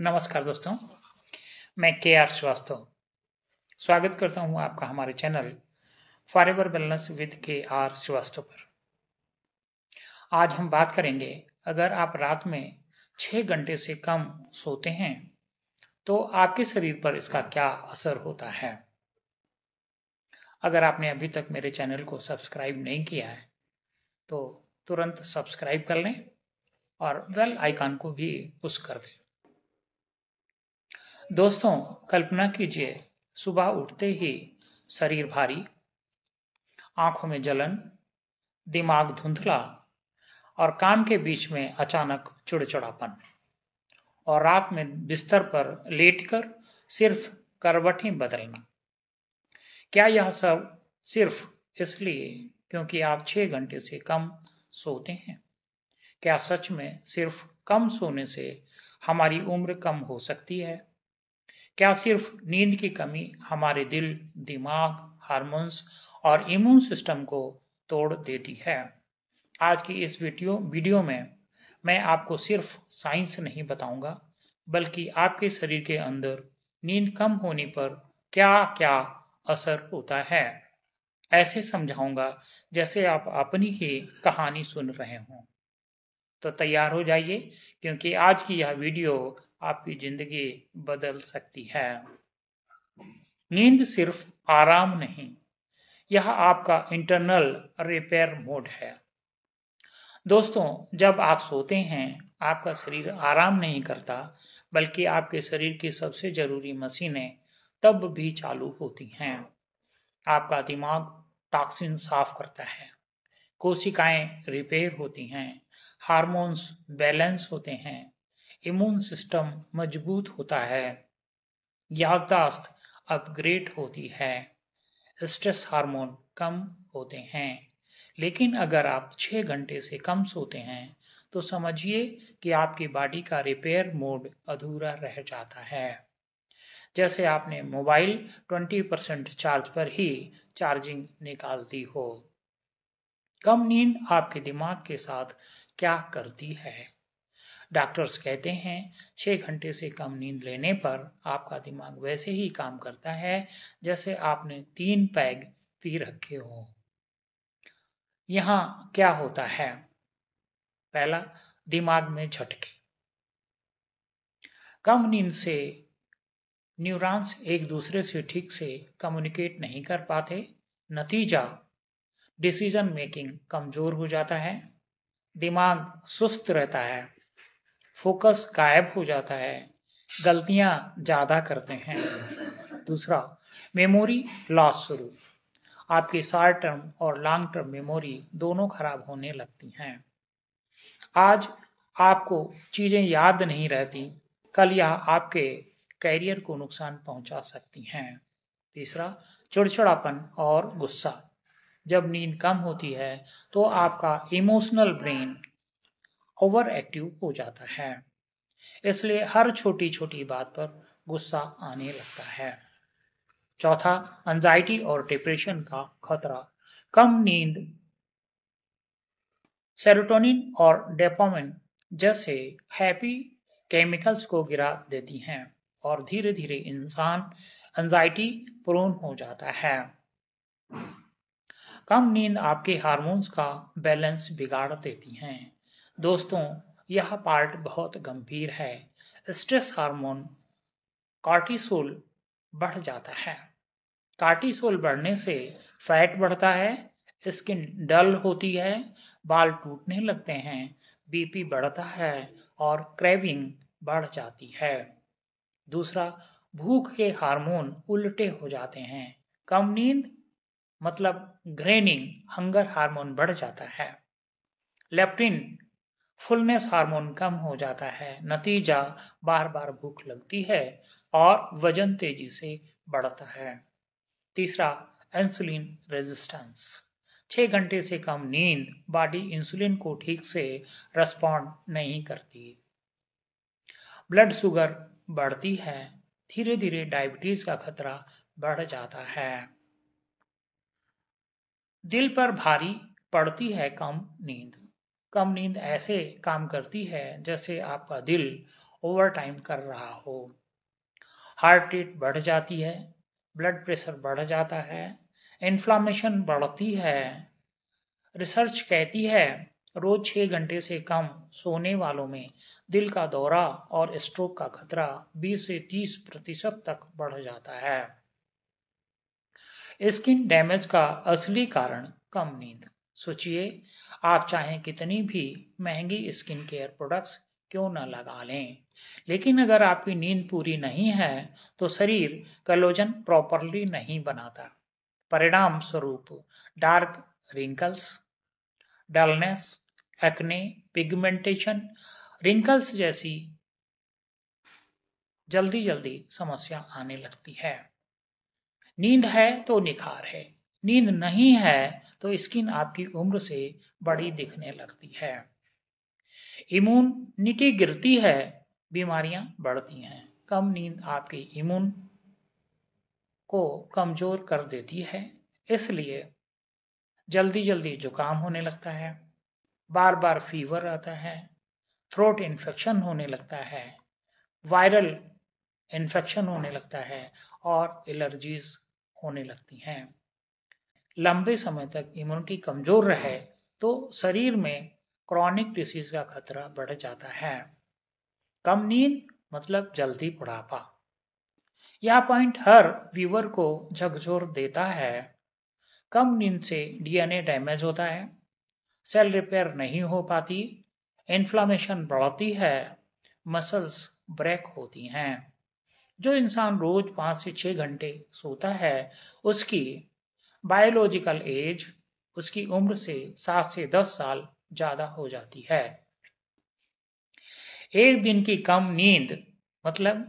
नमस्कार दोस्तों, मैं के आर श्रीवास्तव स्वागत करता हूं आपका हमारे चैनल फॉरएवर वेलनेस विद के आर श्रीवास्तव पर। आज हम बात करेंगे, अगर आप रात में 6 घंटे से कम सोते हैं तो आपके शरीर पर इसका क्या असर होता है। अगर आपने अभी तक मेरे चैनल को सब्सक्राइब नहीं किया है तो तुरंत सब्सक्राइब कर लें और बेल आइकन को भी पुश कर दें। दोस्तों, कल्पना कीजिए, सुबह उठते ही शरीर भारी, आंखों में जलन, दिमाग धुंधला और काम के बीच में अचानक चिड़चिड़ापन, और रात में बिस्तर पर लेटकर सिर्फ करवटें बदलना। क्या यह सब सिर्फ इसलिए क्योंकि आप 6 घंटे से कम सोते हैं? क्या सच में सिर्फ कम सोने से हमारी उम्र कम हो सकती है? क्या सिर्फ नींद की कमी हमारे दिल, दिमाग, हार्मोन्स और इम्यून सिस्टम को तोड़ देती है? आज की इस वीडियो में मैं आपको सिर्फ साइंस नहीं बताऊंगा, बल्कि आपके शरीर के अंदर नींद कम होने पर क्या-क्या असर होता है, ऐसे समझाऊंगा जैसे आप अपनी ही कहानी सुन रहे हों। तो तैयार हो जाइए, क्योंकि आज की यह वीडियो आपकी जिंदगी बदल सकती है। नींद सिर्फ आराम नहीं, यह आपका इंटरनल रिपेयर मोड है। दोस्तों, जब आप सोते हैं, आपका शरीर आराम नहीं करता, बल्कि आपके शरीर की सबसे जरूरी मशीनें तब भी चालू होती हैं। आपका दिमाग टॉक्सिन साफ करता है, कोशिकाएं रिपेयर होती हैं, हार्मोन्स बैलेंस होते हैं, इम्यून सिस्टम मजबूत होता है, याददाश्त अपग्रेड होती है, स्ट्रेस हार्मोन कम होते हैं। लेकिन अगर आप 6 घंटे से कम सोते हैं तो समझिए कि आपकी बॉडी का रिपेयर मोड अधूरा रह जाता है। जैसे आपने मोबाइल 20% चार्ज पर ही चार्जिंग निकाल दी हो। कम नींद आपके दिमाग के साथ क्या करती है? डॉक्टर्स कहते हैं 6 घंटे से कम नींद लेने पर आपका दिमाग वैसे ही काम करता है जैसे आपने 3 पैग पी रखे हो। यहाँ क्या होता है? पहला, दिमाग में झटके। कम नींद से न्यूरॉन्स एक दूसरे से ठीक से कम्युनिकेट नहीं कर पाते। नतीजा, डिसीजन मेकिंग कमजोर हो जाता है, दिमाग सुस्त रहता है, फोकस गायब हो जाता है, गलतियां ज्यादा करते हैं। दूसरा, मेमोरी लॉस शुरू। आपकी शॉर्ट टर्म और लॉन्ग टर्म मेमोरी दोनों खराब होने लगती हैं। आज आपको चीजें याद नहीं रहती, कल यह आपके कैरियर को नुकसान पहुंचा सकती हैं। तीसरा, चिड़चिड़ापन और गुस्सा। जब नींद कम होती है तो आपका इमोशनल ब्रेन ओवर एक्टिव हो जाता है, इसलिए हर छोटी छोटी बात पर गुस्सा आने लगता है। चौथा, एंजाइटी और डिप्रेशन का खतरा। कम नींद सेरोटोनिन और डोपामिन जैसे हैप्पी केमिकल्स को गिरा देती हैं और धीरे धीरे इंसान एंजाइटी प्रोन हो जाता है। कम नींद आपके हार्मोन्स का बैलेंस बिगाड़ देती हैं। दोस्तों, यह पार्ट बहुत गंभीर है। स्ट्रेस हार्मोन कॉर्टिसोल बढ़ जाता है। कॉर्टिसोल बढ़ने से फैट बढ़ता है, स्किन डल होती है, बाल टूटने लगते हैं, बीपी बढ़ता है और क्रेविंग बढ़ जाती है। दूसरा, भूख के हार्मोन उल्टे हो जाते हैं। कम नींद मतलब ग्रेनिंग हंगर हार्मोन बढ़ जाता है, लेप्टिन फुलनेस हार्मोन कम हो जाता है। नतीजा, बार बार भूख लगती है और वजन तेजी से बढ़ता है। तीसरा, इंसुलिन रेजिस्टेंस। 6 घंटे से कम नींद बॉडी इंसुलिन को ठीक से रेस्पॉन्ड नहीं करती, ब्लड शुगर बढ़ती है, धीरे धीरे डायबिटीज का खतरा बढ़ जाता है। दिल पर भारी पड़ती है कम नींद। कम नींद ऐसे काम करती है जैसे आपका दिल ओवरटाइम कर रहा हो। हार्ट रेट बढ़ जाती है, ब्लड प्रेशर बढ़ जाता है, इन्फ्लामेशन बढ़ती है। रिसर्च कहती है रोज 6 घंटे से कम सोने वालों में दिल का दौरा और स्ट्रोक का खतरा 20 से 30% तक बढ़ जाता है। स्किन डैमेज का असली कारण कम नींद। सोचिए, आप चाहे कितनी भी महंगी स्किन केयर प्रोडक्ट्स क्यों न लगा लें, लेकिन अगर आपकी नींद पूरी नहीं है तो शरीर कोलेजन प्रॉपरली नहीं बनाता। परिणाम स्वरूप dark wrinkles, dullness, acne, pigmentation, wrinkles जैसी जल्दी जल्दी समस्या आने लगती है। नींद है तो निखार है, नींद नहीं है तो स्किन आपकी उम्र से बड़ी दिखने लगती है। इम्यूनिटी गिरती है, बीमारियां बढ़ती हैं। कम नींद आपके इम्यून को कमजोर कर देती है, इसलिए जल्दी जल्दी जुकाम होने लगता है, बार बार फीवर आता है, थ्रोट इन्फेक्शन होने लगता है, वायरल इन्फेक्शन होने लगता है और एलर्जीज होने लगती हैं। लंबे समय तक इम्यूनिटी कमजोर रहे तो शरीर में क्रॉनिक डिसीज का खतरा बढ़ जाता है। कम नींद मतलब जल्दी बुढ़ापा। यह पॉइंट हर व्यूअर को झकझोर देता है। कम नींद से डीएनए डैमेज होता है, सेल रिपेयर नहीं हो पाती, इन्फ्लामेशन बढ़ती है, मसल्स ब्रेक होती हैं। जो इंसान रोज 5 से 6 घंटे सोता है, उसकी बायोलॉजिकल एज उसकी उम्र से 7 से 10 साल ज्यादा हो जाती है। एक दिन की कम नींद मतलब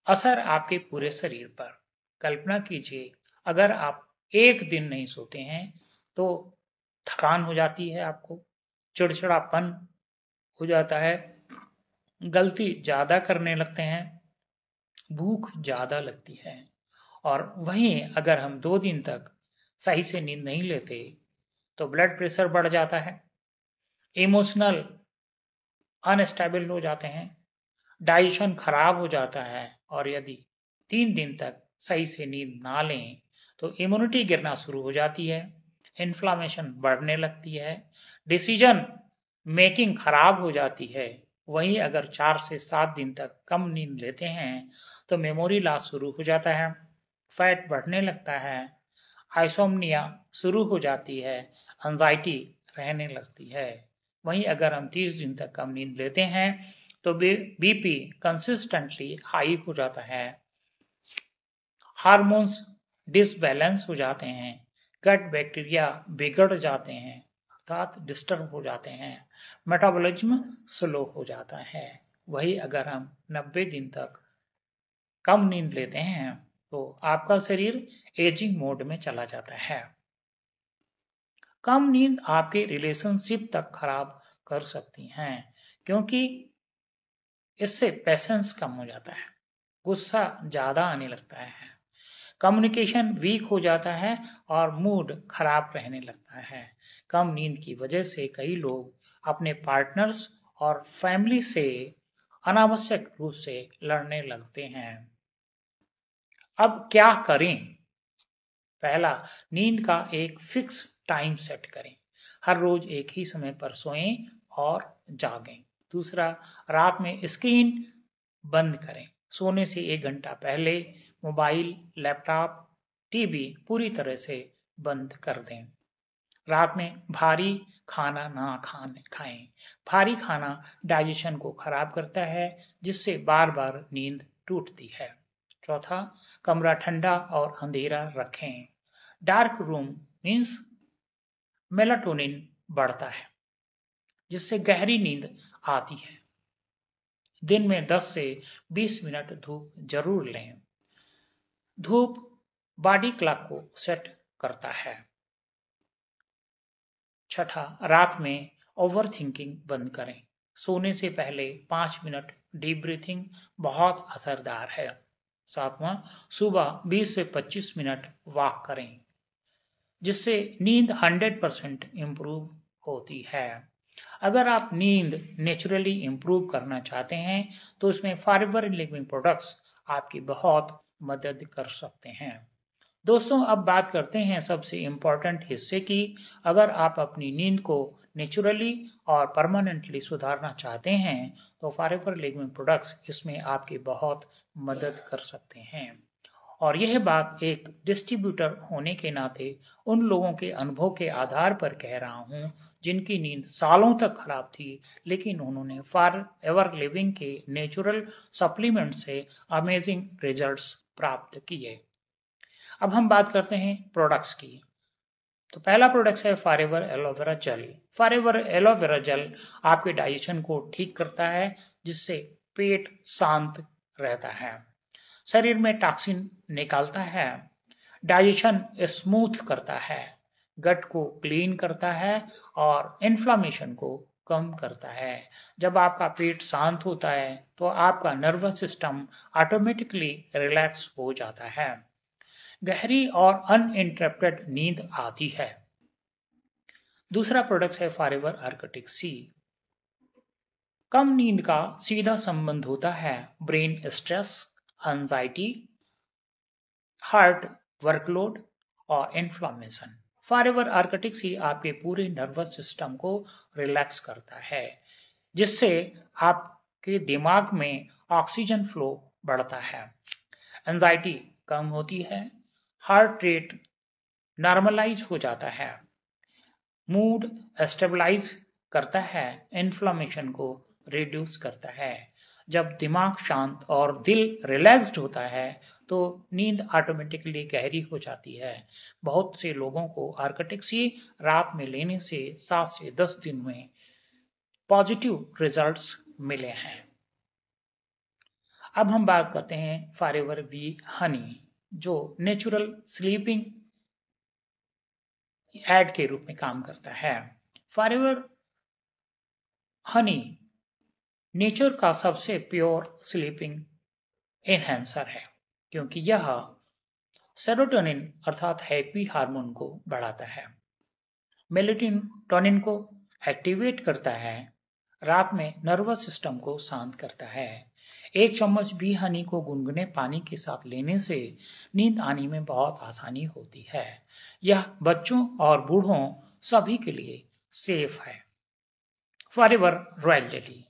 असर आपके पूरे शरीर पर। कल्पना कीजिए, अगर आप एक दिन नहीं सोते हैं तो थकान हो जाती है, आपको चिड़चिड़ापन हो जाता है, गलती ज्यादा करने लगते हैं, भूख ज्यादा लगती है। और वहीं अगर हम 2 दिन तक सही से नींद नहीं लेते तो ब्लड प्रेशर बढ़ जाता है, इमोशनल अनस्टेबल हो जाते हैं, डाइजेशन खराब हो जाता है, और यदि 3 दिन तक सही से नींद ना लें तो इम्यूनिटी गिरना शुरू हो जाती है, इन्फ्लामेशन बढ़ने लगती है, डिसीजन मेकिंग खराब हो जाती है। वहीं अगर 4 से 7 दिन तक कम नींद लेते हैं तो मेमोरी लॉस शुरू हो जाता है, फैट बढ़ने लगता है, आइसोमनिया शुरू हो जाती है, एंजाइटी रहने लगती है। वहीं अगर हम 30 दिन तक कम नींद लेते हैं तो बीपी कंसिस्टेंटली हाई हो जाता है, हार्मोन्स डिसबैलेंस हो जाते हैं, गट बैक्टीरिया बिगड़ जाते हैं अर्थात डिस्टर्ब हो जाते हैं, मेटाबॉलिज्म स्लो हो जाता है। वही अगर हम 90 दिन तक कम नींद लेते हैं तो आपका शरीर एजिंग मोड में चला जाता है। कम नींद आपके रिलेशनशिप तक खराब कर सकती हैं, क्योंकि इससे पेशेंस कम हो जाता है, गुस्सा ज्यादा आने लगता है, कम्युनिकेशन वीक हो जाता है और मूड खराब रहने लगता है। कम नींद की वजह से कई लोग अपने पार्टनर्स और फैमिली से अनावश्यक रूप से लड़ने लगते हैं। अब क्या करें? पहला, नींद का एक फिक्स टाइम सेट करें, हर रोज एक ही समय पर सोएं और जागें। दूसरा, रात में स्क्रीन बंद करें, सोने से 1 घंटा पहले मोबाइल, लैपटॉप, टीवी पूरी तरह से बंद कर दें। रात में भारी खाना ना खाएं, भारी खाना डाइजेशन को खराब करता है, जिससे बार बार नींद टूटती है। चौथा, कमरा ठंडा और अंधेरा रखें, डार्क रूम मीन्स मेलाटोनिन बढ़ता है, जिससे गहरी नींद आती है। दिन में 10 से 20 मिनट धूप जरूर लें, धूप बॉडी क्लॉक को सेट करता है। छठा, रात में ओवर थिंकिंग बंद करें, सोने से पहले 5 मिनट डीप ब्रीथिंग बहुत असरदार है। सातवां, सुबह 20 से 25 मिनट वॉक करें, जिससे नींद 100% इंप्रूव होती है। अगर आप नींद नेचुरली इंप्रूव करना चाहते हैं तो उसमें फॉरएवर लिविंग प्रोडक्ट्स आपकी बहुत मदद कर सकते हैं। दोस्तों, अब बात करते हैं सबसे इम्पोर्टेंट हिस्से की। अगर आप अपनी नींद को नेचुरली और परमानेंटली सुधारना चाहते हैं तो फॉरएवर लिविंग प्रोडक्ट्स इसमें आपकी बहुत मदद कर सकते हैं। और यह बात एक डिस्ट्रीब्यूटर होने के नाते उन लोगों के अनुभव के आधार पर कह रहा हूं जिनकी नींद सालों तक खराब थी, लेकिन उन्होंने फॉर एवर लिविंग के नेचुरल सप्लीमेंट से अमेजिंग रिजल्ट्स प्राप्त किए। अब हम बात करते हैं प्रोडक्ट्स की। तो पहला प्रोडक्ट है forever aloe vera gel. Forever aloe vera gel आपके डाइजेशन को ठीक करता है, जिससे पेट शांत रहता है, शरीर में टॉक्सिन निकालता है, डाइजेशन स्मूथ करता है, गट को क्लीन करता है और इन्फ्लामेशन को कम करता है। जब आपका पेट शांत होता है तो आपका नर्वस सिस्टम ऑटोमेटिकली रिलैक्स हो जाता है, गहरी और अनइंटरप्टेड नींद आती है। दूसरा प्रोडक्ट है फॉरएवर आर्कटिक सी। कम नींद का सीधा संबंध होता है brain stress, anxiety, heart workload और इन्फ्लामेशन। फॉरएवर आर्कटिक सी आपके पूरे नर्वस सिस्टम को रिलैक्स करता है, जिससे आपके दिमाग में ऑक्सीजन फ्लो बढ़ता है, एंजाइटी कम होती है, हार्ट रेट नॉर्मलाइज हो जाता है, मूड स्टेबलाइज करता है, इन्फ्लामेशन को रिड्यूस करता है। जब दिमाग शांत और दिल रिलैक्स्ड होता है तो नींद ऑटोमेटिकली गहरी हो जाती है। बहुत से लोगों को आर्कटिक सी रात में लेने से 7 से 10 दिन में पॉजिटिव रिजल्ट्स मिले हैं। अब हम बात करते हैं फॉरएवर बी हनी, जो नेचुरल स्लीपिंग एड के रूप में काम करता है। फॉरएवर हनी नेचर का सबसे प्योर स्लीपिंग एनहेंसर है, क्योंकि यह सेरोटोनिन अर्थात हैप्पी हार्मोन को बढ़ाता है, मेलेटोनिन को एक्टिवेट करता है, रात में नर्वस सिस्टम को शांत करता है। एक चम्मच भी हनी को गुनगुने पानी के साथ लेने से नींद आने में बहुत आसानी होती है। यह बच्चों और बूढ़ों सभी के लिए सेफ है। Forever royal jelly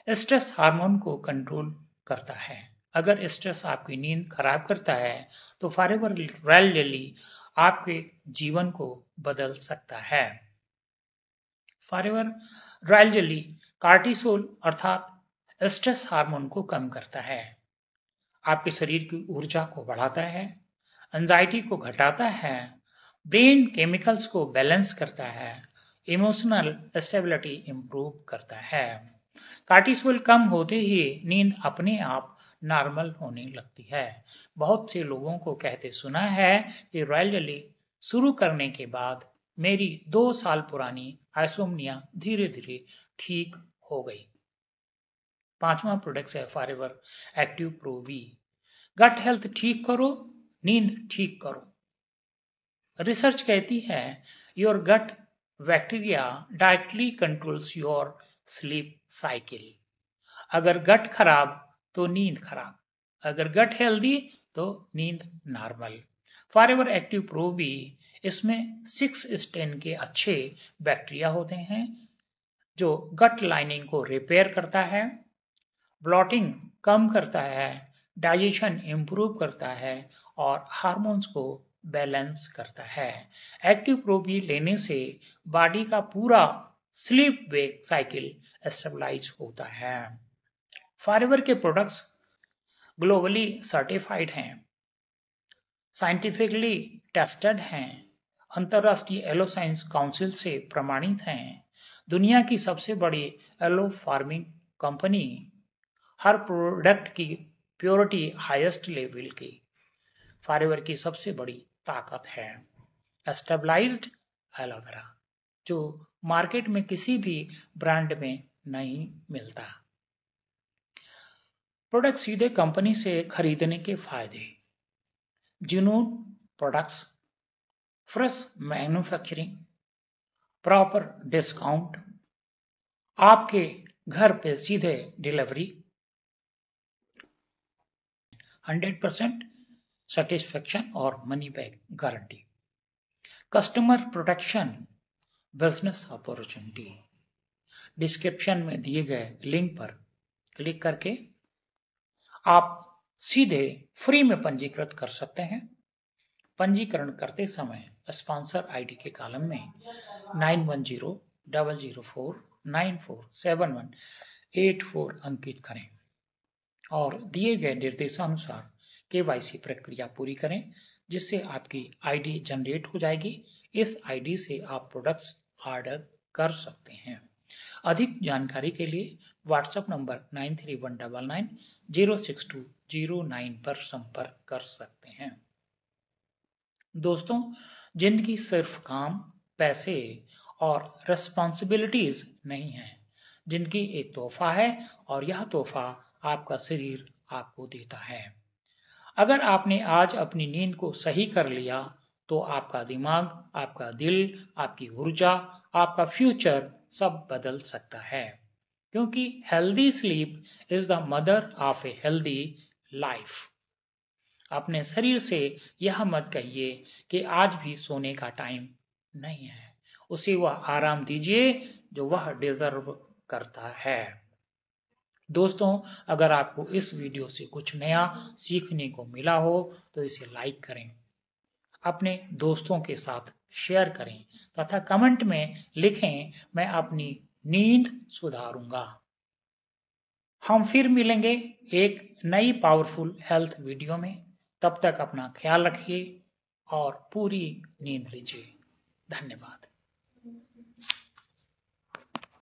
stress hormone को कंट्रोल करता है। अगर स्ट्रेस आपकी नींद खराब करता है तो फॉरएवर रॉयल जेली आपके जीवन को बदल सकता है। फॉरएवर रॉयल जेली कार्टिसोल अर्थात स्ट्रेस हार्मोन को कम करता है, आपके शरीर की ऊर्जा को बढ़ाता है, एंजाइटी को घटाता है, ब्रेन केमिकल्स को बैलेंस करता है, इमोशनल स्टेबिलिटी इंप्रूव करता है। कार्टिसोल कम होते ही नींद अपने आप नॉर्मल होने लगती है। बहुत से लोगों को कहते सुना है कि रॉयल जेली शुरू करने के बाद मेरी 2 साल पुरानी आइसोमनिया धीरे धीरे ठीक हो गई। पांचवा प्रोडक्ट है forever active pro V. Gut health ठीक करो, नींद ठीक करो। रिसर्च कहती है your gut bacteria directly controls your sleep cycle. अगर गट खराब तो नींद खराब, अगर गट हेल्दी तो नींद नॉर्मल। फॉरएवर एक्टिव प्रो भी इसमें 6 स्टेन के अच्छे बैक्टीरिया होते हैं जो गट लाइनिंग को रिपेयर करता है, ब्लॉटिंग कम करता है, डाइजेशन इंप्रूव करता है और हार्मोन्स को बैलेंस करता है। एक्टिव प्रो भी लेने से बॉडी का पूरा स्लीप वेक साइकिल स्टेबलाइज होता है। फॉरएवर के प्रोडक्ट्स ग्लोबली सर्टिफाइड हैं, साइंटिफिकली टेस्टेड हैं, अंतरराष्ट्रीय एलो साइंस काउंसिल से प्रमाणित हैं, दुनिया की सबसे बड़ी एलो फार्मिंग कंपनी, हर प्रोडक्ट की प्योरिटी हाईएस्ट लेवल की। फॉरएवर की सबसे बड़ी ताकत है स्टेबलाइज्ड एलोवेरा, जो मार्केट में किसी भी ब्रांड में नहीं मिलता। प्रोडक्ट सीधे कंपनी से खरीदने के फायदे: जुनून products, fresh manufacturing, proper discount, आपके घर पे सीधे डिलीवरी, 100% सेटिस्फेक्शन और money back guarantee. Customer protection, business opportunity. Description में दिए गए लिंक पर क्लिक करके आप सीधे फ्री में पंजीकृत कर सकते हैं। पंजीकरण करते समय स्पॉन्सर आईडी के कॉलम में 910004947184 अंकित करें और दिए गए निर्देशानुसार केवाईसी प्रक्रिया पूरी करें, जिससे आपकी आईडी जनरेट हो जाएगी। इस आईडी से आप प्रोडक्ट्स ऑर्डर कर सकते हैं। अधिक जानकारी के लिए व्हाट्सएप नंबर 9319906209 पर संपर्क कर सकते हैं। दोस्तों, जिंदगी सिर्फ काम, पैसे और रिस्पॉन्सिबिलिटीज नहीं है। जिंदगी एक तोहफा है और यह तोहफा आपका शरीर आपको देता है। अगर आपने आज अपनी नींद को सही कर लिया तो आपका दिमाग, आपका दिल, आपकी ऊर्जा, आपका फ्यूचर सब बदल सकता है। क्योंकि healthy sleep is the mother of a healthy life. अपने शरीर से यह मत कहिए कि आज भी सोने का टाइम नहीं है। उसे वह आराम दीजिए जो वह डिजर्व करता है। दोस्तों, अगर आपको इस वीडियो से कुछ नया सीखने को मिला हो तो इसे लाइक करें, अपने दोस्तों के साथ शेयर करें तथा कमेंट में लिखें, मैं अपनी नींद सुधारूंगा। हम फिर मिलेंगे एक नई पावरफुल हेल्थ वीडियो में। तब तक अपना ख्याल रखिए और पूरी नींद लीजिए। धन्यवाद।